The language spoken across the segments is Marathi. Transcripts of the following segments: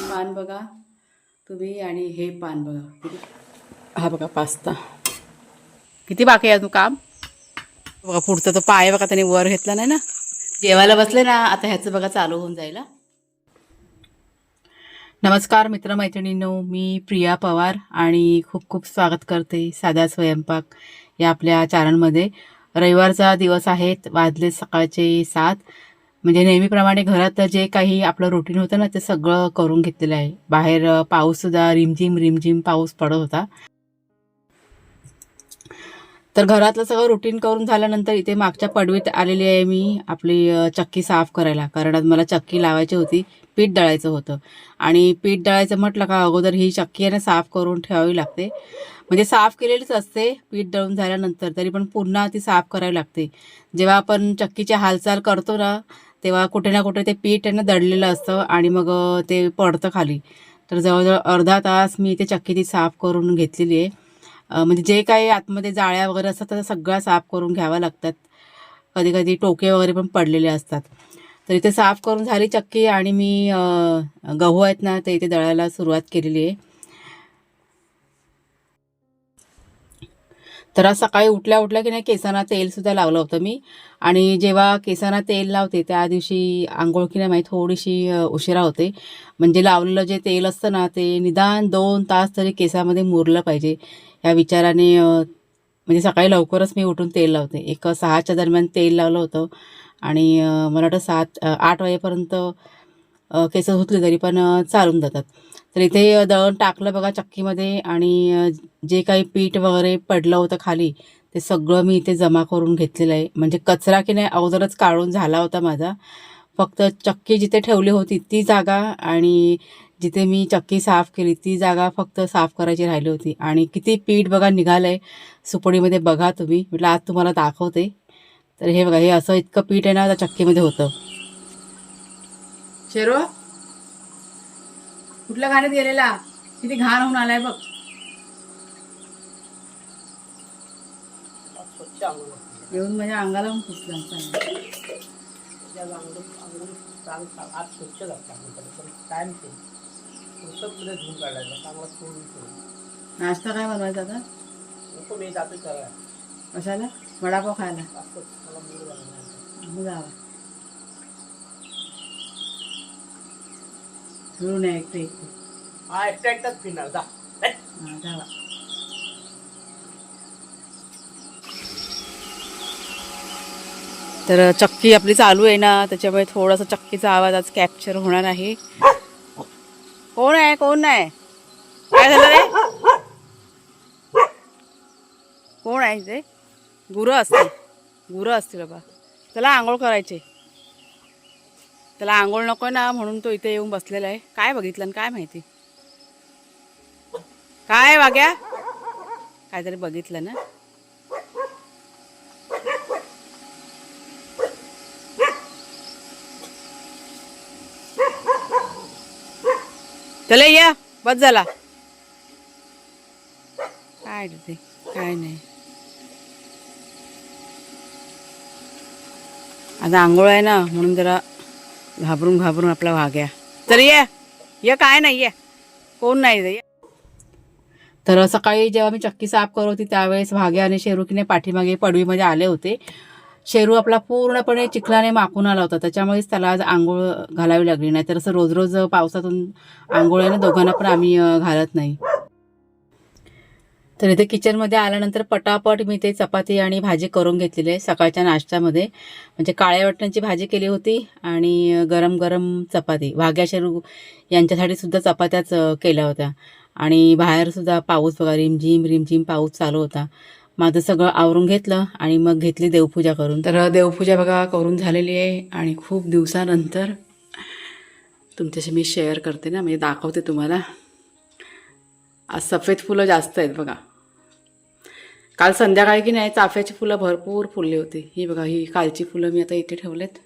पान बघा तुम्ही आणि हे पान बघा. हा बघा पास्ता किती बाकी आहे अजून काम. बघा पुढचा तो पाय बघा त्याने वर घेतला नाही ना. जेवायला बसले ना आता ह्याचं बघा चालू होऊन जाईल. नमस्कार मित्रमैत्रिणींनो, मी प्रिया पवार आणि खूप खूप स्वागत करते साधा स्वयंपाक या आपल्या चॅनलमध्ये. रविवारचा दिवस आहे, वाजले सकाळचे 7. म्हणजे नेहमीप्रमाणे घरात जे काही आपलं रुटीन होतं ना ते सगळं करून घेतलेलं आहे. बाहेर पाऊससुद्धा रिमझिम रिमझिम पाऊस पडत होता. तर घरातलं सगळं रुटीन करून झाल्यानंतर इथे मागच्या पडवीत आलेली आहे मी आपली चक्की साफ करायला. कारण आज मला चक्की लावायची होती, पीठ दळायचं होतं. आणि पीठ दळायचं म्हटलं का अगोदर ही चक्की आहे ना साफ करून ठेवावी लागते. म्हणजे साफ केलेलीच असते पीठ दळून झाल्यानंतर, तरी पण पुन्हा ती साफ करावी लागते. जेव्हा आपण चक्कीची हालचाल करतो ना तेव्हा कुठे ना कुठे ते पीठ आहे ना दडलेलं असतं आणि मग ते पडतं खाली. तर जवळजवळ अर्धा तास मी इथे चक्की ती साफ करून घेतलेली आहे. म्हणजे जे काही आतमध्ये जाळ्या वगैरे असतात त्या सगळ्या साफ करून घ्याव्या लागतात. कधी कधी टोके वगैरे पण पडलेले असतात. तर इथे साफ करून झाली चक्की आणि मी गहू आहेत ना ते इथे दळायला सुरुवात केलेली आहे. तर आज सकाळी उठल्या उठल्या की नाही केसांना तेलसुद्धा लावलं होतं मी. आणि जेव्हा केसांना तेल लावते त्या दिवशी आंघोळ की नाही माहीत थोडीशी उशिरा होते. म्हणजे लावलेलं जे तेल असतं ना ते निदान 2 तास तरी केसामध्ये मुरलं पाहिजे या विचाराने म्हणजे सकाळी लवकरच मी उठून तेल लावते. एक 6च्या दरम्यान तेल लावलं होतं आणि मला वाटतं 8 वाजेपर्यंत केस धुतले तरी पण चालून जातात. तर इथे दळण टाकलं बघा चक्कीमध्ये आणि जे काही पीठ वगैरे पडलं होतं खाली ते सगळं मी इथे जमा करून घेतलेलं आहे. म्हणजे कचरा की नाही अगोदरच काढून झाला होता माझा. फक्त चक्की जिथे ठेवली होती ती जागा आणि जिथे मी चक्की साफ केली ती जागा फक्त साफ करायची राहिली होती. आणि किती पीठ बघा निघालं आहे सुपडीमध्ये, बघा तुम्ही. म्हटलं आज तुम्हाला दाखवते. तर हे बघा, हे असं इतकं पीठ आहे ना त्या चक्कीमध्ये होतं. शेरो कुठल्या घाणीत गेलेला, किती घाण होऊन आलाय बघ. येऊन माझ्या अंगाला पण पुसला. नाश्ता काय बनवायचा आता? कशाला? वडापाव खायला जावा. फिरून आहे एकटे एकटाच फिरणार जा. जावा. तर चक्की आपली चालू आहे ना त्याच्यामुळे थोडासा चक्कीचा आवाज आज कॅप्चर होणार आहे. कोण आहे कोण नाही? काय झालं रे? कोण आहे ते? गुरं असतील बाबा. त्याला आंघोळ करायचे. त्याला आंघोळ नको ना म्हणून तो इथे येऊन बसलेला आहे. काय बघितलं आणि काय माहिती. काय वाग्या काहीतरी बघितलं ना. चला या बस झाला. काय ते काय नाही. आता आंघोळ आहे ना म्हणून जरा घाबरून आपला वाग्या. चल ये काय नाही ये कोण नाही रे. तर सकाळी जेव्हा मी चक्की साफ करत होती त्यावेळेस भाग्या आणि शेरूकीने पाठीमागे पडवीमध्ये आले होते. शेरू आपला पूर्णपणे चिखलाने माखून आला होता, त्याच्यामुळेच त्याला आज आंघोळ घालावी लागली. नाही तर असं रोज रोज पावसातून आंघोळ आहे ना दोघांना पण आम्ही घालत नाही. तर इथे किचनमध्ये आल्यानंतर पटापट मी ते चपाती आणि भाजी करून घेतलेली आहे सकाळच्या नाश्त्यामध्ये. म्हणजे काळ्या वाटण्याची भाजी केली होती आणि गरम गरम चपाती. भाग्या शेरू यांच्यासाठी सुद्धा चपात्याच केल्या होत्या. आणि बाहेरसुद्धा पाऊस बघा रिमझिम रिमझिम पाऊस चालू होता. माझं सगळं आवरून घेतलं आणि मग घेतली देवपूजा करून. तर देवपूजा बघा करून झालेली आहे आणि खूप दिवसानंतर तुमच्याशी मी शेअर करते ना, म्हणजे दाखवते तुम्हाला. आज सफेद फुलं जास्त आहेत बघा. काल संध्याकाळी की नाही चाफ्याची फुलं भरपूर फुलली होती. ही बघा, ही कालची फुलं मी आता इथे ठेवलेत.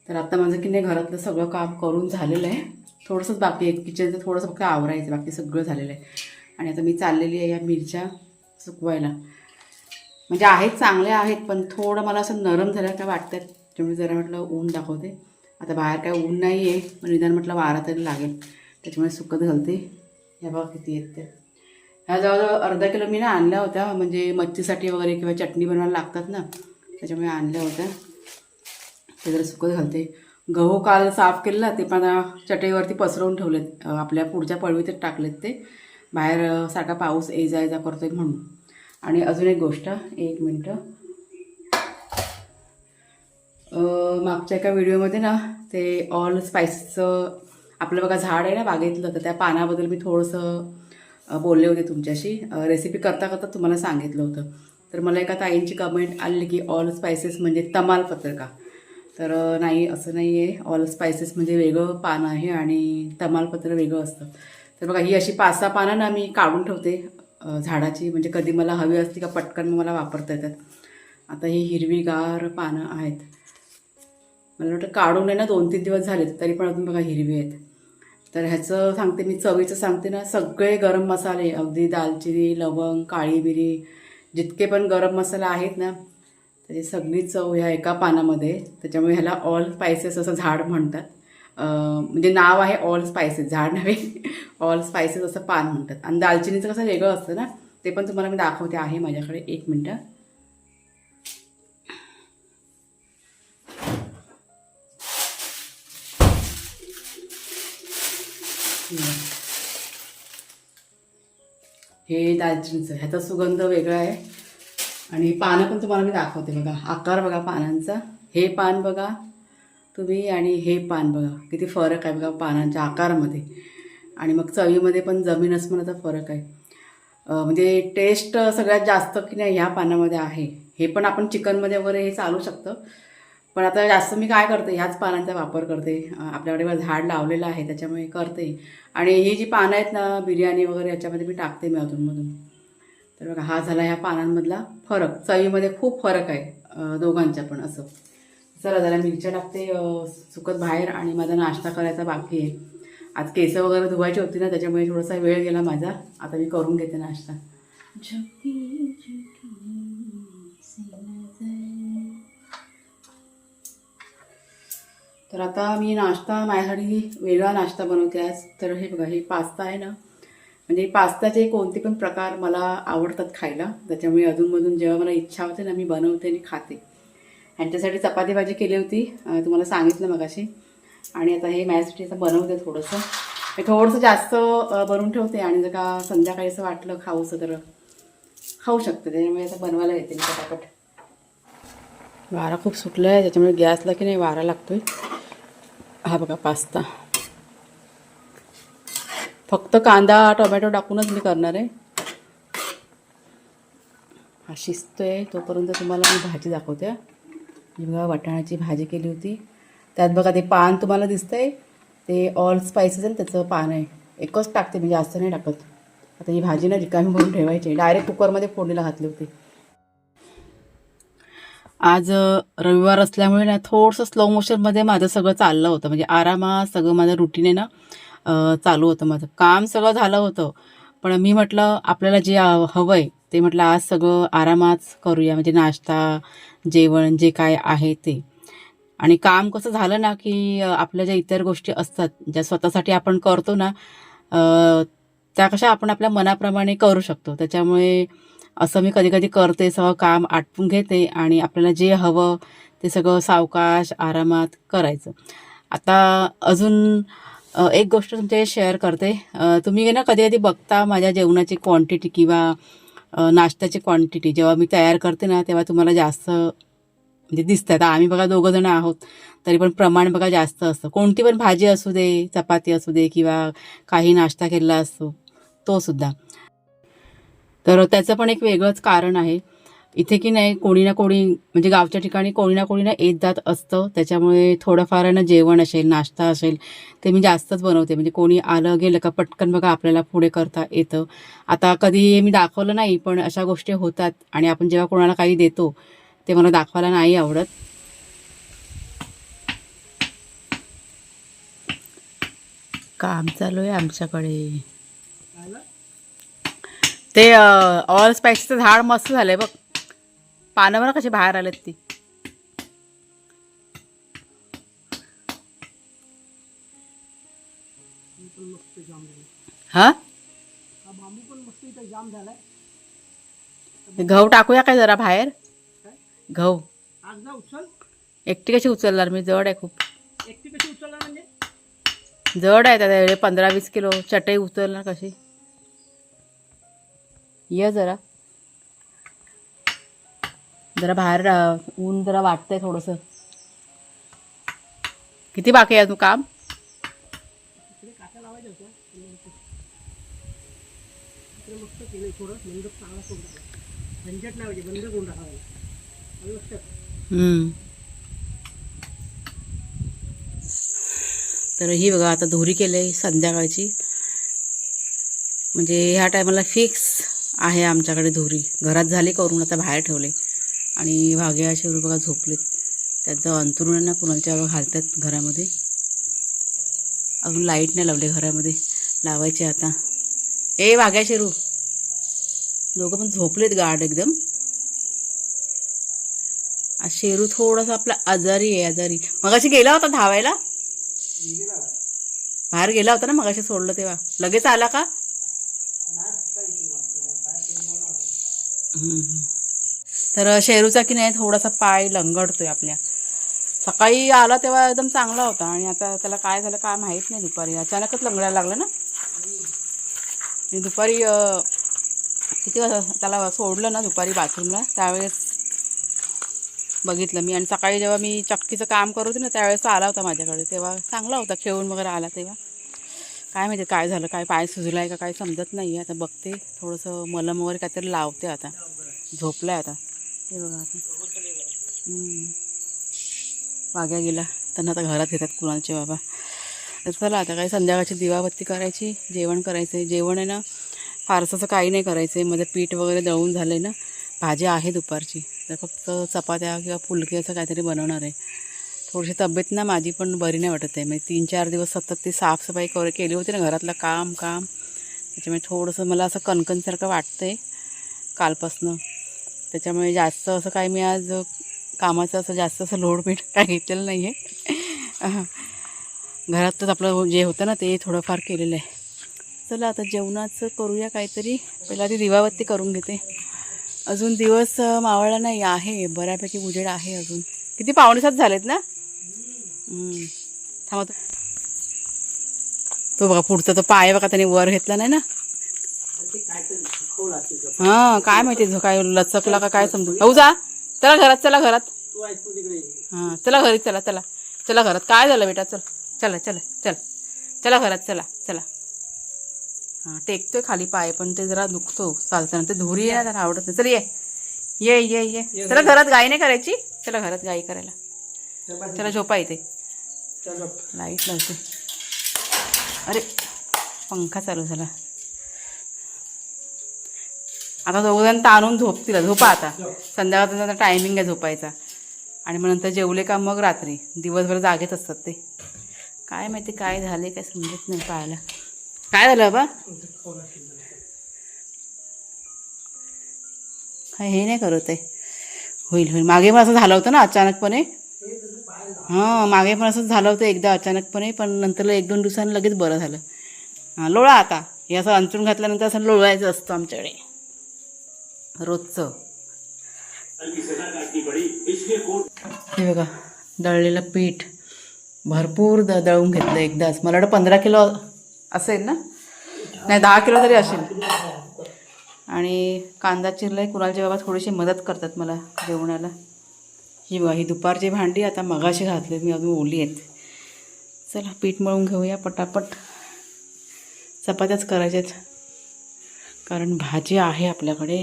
तर आता माझं की नाही घरातलं सगळं काम करून झालेलं आहे. थोडंसंच बाकी आहे, किचनचं थोडंसं फक्त आवरायचं, बाकी सगळं झालेलं आहे. आणि आता मी चाललेली आहे या मिरच्या सुकवायला. म्हणजे आहेत, चांगले आहेत, पण थोडं मला असं नरम झालं काय वाटतात. त्यामुळे जरा म्हटलं ऊन दाखवते. आता बाहेर काय ऊन नाही आहे, पण निदान म्हटलं वारा तरी लागेल, त्याच्यामुळे सुकत घालते. ह्या बघा किती आहेत त्या. ह्या जवळजवळ अर्धा किलो मी ना आणल्या होत्या, म्हणजे मच्छीसाठी वगैरे किंवा चटणी बनवायला लागतात ना, त्याच्यामुळे आणल्या होत्या. ते जरा सुकत घालते. गहू काल साफ केलेला, ते पण चटईवरती पसरवून ठेवलेत, आपल्या पुढच्या पळवीतच टाकलेत ते, बाहेर सारखा पाऊस ये जा करतोय म्हणून. आणि अजून एक गोष्ट, एक मिनटं, मागच्या एका व्हिडिओमध्ये ना ते ऑल स्पाइसचं आपलं बघा झाड आहे ना बागेतलं, तर त्या पानाबद्दल मी थोडंसं बोलले होते तुमच्याशी. रेसिपी करता करता तुम्हाला सांगितलं होतं. तर मला एका ताईंची कमेंट आली की ऑल स्पायसेस म्हणजे तमालपत्र का. तर नाही, असं नाही आहे. ऑल स्पायसेस म्हणजे वेगळं पान आहे आणि तमालपत्र वेगळं असतं. तर बघा ही अशी 5-6 पानं ना मी काढून ठेवते झाडाची, म्हणजे कधी मला हवी असली का पटकन मला वापरता येतात. आता ही हिरवीगार पानं आहेत, मला वाटतं काढून आहे ना 2-3 दिवस झाले, तरी पण अजून बघा हिरवी आहेत. तर ह्याचं सांगते मी, चवीचं सांगते ना, सगळे गरम मसाले, अगदी दालचिनी, लवंग, काळी मिरी, जितके पण गरम मसाला आहेत ना, त्याची सगळी चव ह्या एका पानामध्ये. त्याच्यामुळे ह्याला ऑल स्पायसेस असं झाड म्हणतात. म्हणजे नाव आहे ऑल स्पायसेस, झाड नव्हे, ऑल स्पायसेस असं पान म्हणतात. आणि दालचिनीचं कसं वेगळं असतं ना, ते पण तुम्हाला मी दाखवते, आहे माझ्याकडे, एक मिनटं. हे दालचिनीचं, ह्याचा सुगंध वेगळा आहे. आणि पानं पण तुम्हाला मी दाखवते बघा, आकार बघा पानांचा. हे पान बघा तुम्ही आणि हे पान बघा, किती फरक आहे बघा पानांच्या आकारामध्ये. आणि मग चवीमध्ये पण जमीन अस्मानाचा फरक आहे. म्हणजे टेस्ट सगळ्यात जास्त की नाही ह्या पानामध्ये आहे. हे पण आपण चिकनमध्ये वगैरे हे चालू शकतं, पण आता जास्त मी काय करते, ह्याच पानांचा वापर करते. आपल्याकडे झाड लावलेलं आहे त्याच्यामुळे करते. आणि ही जी पानं आहेत ना बिर्याणी वगैरे याच्यामध्ये मी टाकते मी अधूनमधून. तर बघा हा झाला ह्या पानांमधला फरक. चवीमध्ये खूप फरक आहे दोघांच्या पण असं. चला जरा मिरच्या टाकते सुकत बाहेर, आणि माझा नाश्ता करायचा बाकी आहे. आज केस वगैरे धुवायची होती ना, त्याच्यामुळे थोडासा वेळ गेला माझा. आता मी करून घेते नाश्ता. तर आता मी नाश्ता माझ्यासाठी वेगळा नाश्ता बनवते आज. तर हे बघा, हे पास्ता आहे ना, म्हणजे पास्ताचे कोणते पण प्रकार मला आवडतात खायला, त्याच्यामुळे अधूनमधून जेव्हा मला इच्छा होते ना मी बनवते आणि खाते. ह्यांच्यासाठी चपाती भाजी केली होती, तुम्हाला सांगितलं मगाशी. आणि आता हे माझ्यासाठी असं बनवते थोडंसं. मी थोडंसं जास्त बनवून ठेवते, आणि जर का संध्याकाळी असं वाटलं खाऊसं तर खाऊ शकते, त्याच्यामुळे आता बनवायला येते मी पटापट. वारा खूप सुटला आहे, त्याच्यामुळे गॅसला की नाही वारा लागतोय. हा बघा पास्ता, फक्त कांदा टोमॅटो टाकूनच मी करणार आहे. हा शिजतोय तोपर्यंत तुम्हाला मी भाजी दाखवते. मी बघा वाटाण्याची भाजी केली होती. त्यात बघा ते पान तुम्हाला दिसतंय, ते ऑल स्पायसेस आहे, त्याचं पान आहे. एकच टाकते मी, जास्त नाही टाकत. आता ही भाजी ना रिकामी भरून ठेवायची, डायरेक्ट कुकरमध्ये फोडणीला घातली होती. आज रविवार असल्यामुळे ना थोडंसं स्लो मोशनमध्ये माझं सगळं चाललं होतं, म्हणजे आरामात सगळं माझं रुटीन आहे ना चालू होतं. माझं काम सगळं झालं होतं, पण मी म्हटलं आपल्याला जे हवं आहे ते म्हटलं आज सगळं आरामात करूया, म्हणजे नाश्ता, जेवण जे काय आहे ते. आणि काम कसं झालं ना की आपल्या ज्या इतर गोष्टी असतात ज्या स्वतःसाठी आपण करतो ना, त्या कशा आपण आपल्या मनाप्रमाणे करू शकतो. त्याच्यामुळे असं मी कधी कधी करते, सगळं काम आटपून घेते आणि आपल्याला जे हवं ते सगळं सावकाश आरामात करायचं. आता अजून एक गोष्ट तुमच्याशी शेअर करते. तुम्ही ना कधी कधी बघता माझ्या जेवणाची क्वांटिटी किंवा नाश्त्याची क्वांटिटी जेव्हा मी तयार करते ना, तेव्हा तुम्हाला जास्त म्हणजे दिसतं. आता आम्ही बघा 2 जण आहोत, तरी पण प्रमाण बघा जास्त असतं. कोणती पण भाजी असू दे, चपाती असू दे किंवा काही नाश्ता केलेला असतो तो सुद्धा. तर त्याचं पण एक वेगळंच कारण आहे. इथे की नाही कोणी ना कोणी, म्हणजे गावच्या ठिकाणी कोणी ना कोणी ना येत जात असतं, त्याच्यामुळे थोडंफार ना जेवण असेल, नाश्ता असेल, ते मी जास्तच बनवते. म्हणजे कोणी आलं गेलं का पटकन बघा आपल्याला पुढे करता येतं. आता कधी मी दाखवलं नाही, पण अशा गोष्टी होतात. आणि आपण जेव्हा कोणाला काही देतो ते मला दाखवायला नाही आवडत. काम चालू आहे आमच्याकडे. ते ऑल स्पाइसचं झाड मस्त झालंय बघ. पानं मला कशी बाहेर आलेत ती. हा गहू टाकूया काय जरा बाहेर. गहू एकटी कशी उचलणार मी, जड आहे खूप. जड आहे त्याच्या 15-20 किलो चटई उचलणार कशी. ये जरा जरा बाहेर ऊन जरा वाटतंय थोडंसं. किती बाकी आहे तू काम. तर ही बघा आता दोरी केलंय संध्याकाळची. म्हणजे ह्या टायमाला फिक्स आहे आमच्याकडे दोरी. घरात झाली करून आता बाहेर ठेवले. आणि भाग्या शेरू बघा झोपलेत. त्यांचं अंथरुण ना कुणाच्या घालतात घरामध्ये. अजून लाईट नाही लावले घरामध्ये, लावायचे आता. ए भाग्या शेरू दोघं पण झोपलेत गाढ एकदम. आज शेरू थोडासा आपला आजारी आहे, आजारी. मगाशी गेला होता धावायला, बाहेर गेला होता ना मगाशी, सोडलं तेव्हा लगेच आला का. तर शेरूचा की नाही थोडासा पाय लंगडतोय आपल्या. सकाळी आला तेव्हा एकदम चांगला होता आणि आता त्याला काय झालं काय माहीत नाही. दुपारी अचानकच लंगडायला लागलं ना. आणि दुपारी किती वाजता त्याला सोडलं ना दुपारी बाथरूमला, त्यावेळेस बघितलं मी. आणि सकाळी जेव्हा मी चक्कीचं काम करत होते ना त्यावेळेस तो आला होता माझ्याकडे, तेव्हा चांगला होता, खेळून वगैरे आला. तेव्हा काय माहिती काय झालं, काय पाय सुजला आहे का काय समजत नाही आहे. आता बघते थोडंसं मलम वगैरे काहीतरी लावते. आता झोपला आहे आता ते बघा. आता वाग्या गेला, त्यांना आता घरात घेतात कुणालचे बाबा. तर चला आता काही संध्याकाळची दिवाबत्ती करायची, जेवण करायचं आहे. जेवण आहे ना फारसं असं काही नाही करायचं आहे. मध्ये पीठ वगैरे दळून झालं आहे ना, भाजी आहे दुपारची, तर फक्त चपात्या किंवा फुलके असं काहीतरी बनवणार आहे. थोडीशी तब्येत ना माझी पण बरी नाही वाटत आहे. म्हणजे 3-4 दिवस सतत ती साफसफाई केली होती ना घरातलं काम त्याच्यामुळे थोडंसं मला असं कणकणसारखं वाटतं आहे कालपासनं. त्याच्यामुळे जास्त असं काय मी आज कामाचं असं जास्त असं लोडपीठ काय घेतलेलं नाही आहे. घरातच आपलं जे होतं ना ते थोडंफार केलेलं आहे. चला आता जेवणाचं करूया काहीतरी. पहिला ती दिवाबत्ती करून घेते. अजून दिवस मावळला नाही आहे, बऱ्यापैकी उजेड आहे अजून. किती 6:45 झालेत ना. थांबा तो बघा पुढचा तो पाय बघा त्याने वर घेतला नाही ना. हां काय माहिती काय लचकला का काय समजून. हो जा चला घरात, चला घरात. हां चला घरी, चला चला चला घरात. काय झालं बेटा, चल चला चला चल चला घरात, चला चला. हां टेकतोय खाली पाय पण ते जरा दुखतो चालताना. ते धुरी आहे जरा आवडत नाही. चल ये ये ये ये चला घरात. गाई नाही करायची, चला घरात गाई करायला. चला झोपा इथे. लाईट लावते. अरे पंखा चालू झाला. आता दोघंजण ताणून झोपतील. झोपा आता. संध्याकाळचा टायमिंग आहे झोपायचा. आणि मग नंतर जेवले का मग रात्री दिवसभर जागेच असतात ते. काय माहिती काय झाले काय समजत नाही पाहायला. काय झालं बा, काय हे नाही करत आहे. होईल होईल. मागे पण असं झालं होतं ना अचानकपणे. हां मागे पण असंच झालं होतं एकदा अचानकपणे, पण नंतर 1-2 दिवसांनी लगेच बरं झालं. हां लोळा आता. हे असं अंचून घातल्यानंतर असं लोळायचं असतं आमच्याकडे रोजचं. हे बघा दळलेलं पीठ भरपूर दळून घेतलं एकदाच. मला वाटतं 15 किलो असेल ना, नाही 10 किलो तरी असेल. आणि कांदा चिरलाय. कुणालचे बाबा थोडीशी मदत करतात मला जेवणाला. ही बघा ही दुपारची भांडी आता मगाशी घातली मी, अजून ओली आहेत. चला पीठ मळून घेऊया पटापट. चपात्याच करायच्यात कारण भाजी आहे आपल्याकडे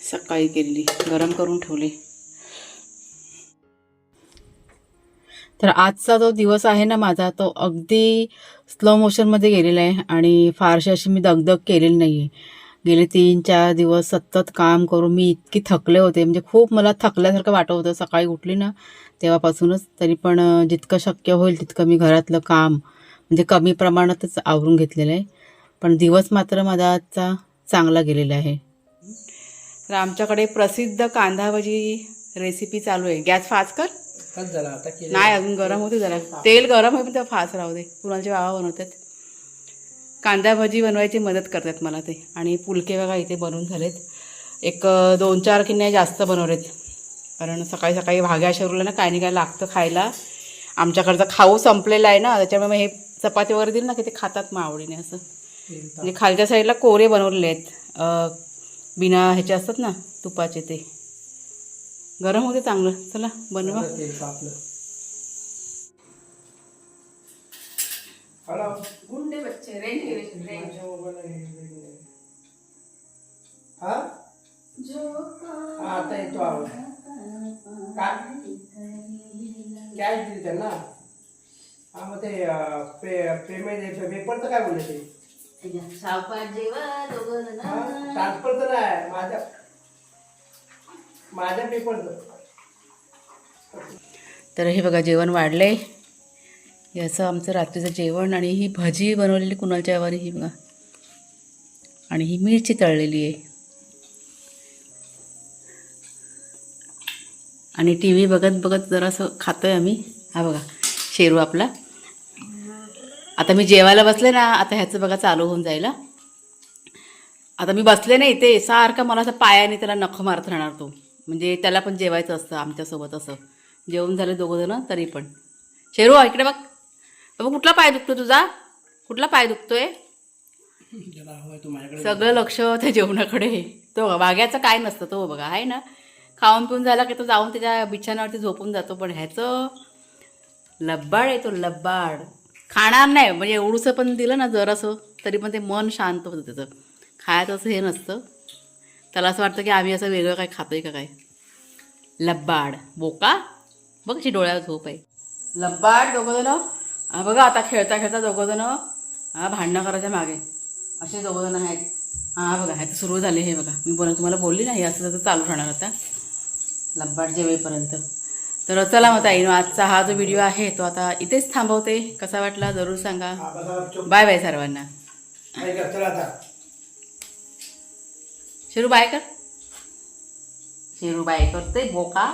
सकाळी केलेली, गरम करून ठेवली. तर आजचा जो दिवस आहे ना माझा, तो अगदी स्लो मोशनमध्ये गेलेला आहे. आणि फारशी अशी मी दगदग केलेली नाही आहे. गेले 3-4 दिवस सतत काम करून मी इतकी थकले होते. म्हणजे खूप मला थकल्यासारखं वाटत होतं सकाळी उठली ना तेव्हापासूनच. तरी पण जितकं शक्य होईल तितकं मी घरातलं काम म्हणजे कमी प्रमाणातच आवरून घेतलेलं आहे. पण दिवस मात्र माझा आजचा चांगला गेलेला आहे. तर आमच्याकडे प्रसिद्ध कांदा भजी रेसिपी चालू आहे. गॅस फास्ट कर. झाला आता नाही अजून गरम होते जरा. तेल गरम आहे पण तेव्हा फास्ट राहू दे. कुणालचे बाबा बनवतात. कांदा भजी बनवायची मदत करतात मला ते. आणि पुलके बघा इथे बनवून झालेत. एक 2-4 किन्ने जास्त बनवलेत. कारण सकाळी सकाळी भाग्या शरूला ना काय नाही काय लागतं खायला. आमच्याकडचा खाऊ संपलेला आहे ना, त्याच्यामुळे मग हे चपाती वगैरे दिली ना की ते खातात मग आवडीने असं. म्हणजे खालच्या साईडला कोरे बनवलेले आहेत. बिना ह्याचे असतात ना तुपाचे ते. गरम होते चांगलं. चला बनवा. गुंडे बच्चे रेंज आता येतो आवाज. काय दिली त्यांना? हा मग ते पेमेंट पेपरचं काय बोलले ते? ट्रान्सफरचं नाही, माझ्या पेपरचं. तर हे बघा जेवण वाढलंय. याचं आमचं रात्रीचं जेवण. आणि ही भजी बनवलेली कुणालच्या यावर ही बघा. आणि ही मिरची तळलेली आहे. आणि टी व्ही बघत बघत जरासं खातोय आम्ही. हा बघा शेरू आपला. आता मी जेवायला बसले ना, आता ह्याचं बघा चालू होऊन जाईल. आता मी बसले नाही ते सारखं मला असं पायाने त्याला नख मारत राहणार तो. म्हणजे त्याला पण जेवायचं असतं आमच्यासोबत असं. जेवून झाले दोघंजणं तरी पण. शेरू इकडे बघ. बाबा कुठला पाय दुखतो तुझा? कुठला पाय दुखतोय? सगळं लक्ष त्या जेवणाकडे. तो वाघ्याचं काय नसतं तो बघा आहे ना. खाऊन पिऊन झाला की तो जाऊन त्याच्या बिछाण्यावरती झोपून जातो. पण ह्याचं लब्बाड आहे तो लब्बाड. खाणार नाही म्हणजे एवढूसं पण दिलं ना जरासं तरी पण ते मन शांत होतं त्याचं. खायचं असं हे नसतं. त्याला असं वाटतं की आम्ही असं वेगळं काय खातोय का काय. लब्बाड बोका बघ कशी डोळ्यावर झोप आहे. लब्बाड दोघंजणं. बघा आता खेळता खेळता दोघंजणं भांडणं करायच्या मागे असे दोघंजणं आहेत. हां बघा ह्याचं सुरू झाले हे बघा. मी तुम्हाला बोलली नाही असं तसं चालू राहणार आता लब्बाड जेवेपर्यंत. तर चला मग ताई आजचा हा जो व्हिडिओ आहे तो आता इथेच थांबवते. कसा वाटला जरूर सांगा. बाय बाय सर्वांना. शेरू बाय कर. शेरू बाय करते बोका.